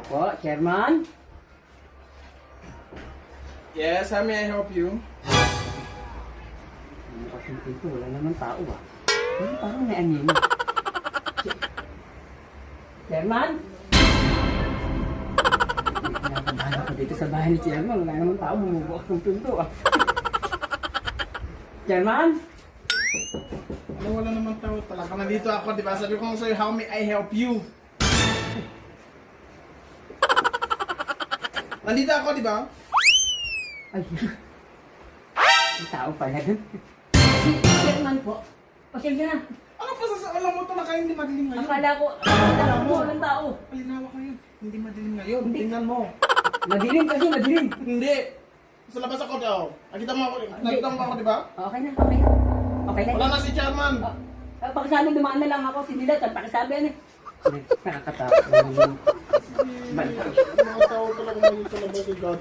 Po, Chairman? Yes, how may I help you? Ano kasing pinto? Wala naman tao ah. Ano parang may anino? Chairman? Kinakabahan ako dito sa bahay ni Chairman. Wala naman tao. Bumubukas ng pinto ah. Chairman? Ano, wala naman tao talaga. Nandito ako, di ba? Sabi ko sa'yo, how may I help you? Nandito ako, di ba? Ay, may tao pala dun. Chairman po. Pasensya na. Ano pa sa alam mo talaga hindi madilim ngayon? Akala ko, akala mo, walang tao. Palinawa kayo. Hindi madilim ngayon. Hindi. Tingnan mo. Madilim kasi, madilim. Hindi. Sa labas ako daw. Nakita mo ako, nakita mo ako, di ba? Okay na, okay na. Okay na. Wala na si Chairman. Pakisabi, dumaan na lang ako. Sinilat, at pakisabi yan eh. Nakakatakot. Mga tao talaga ngayon sa labas, God.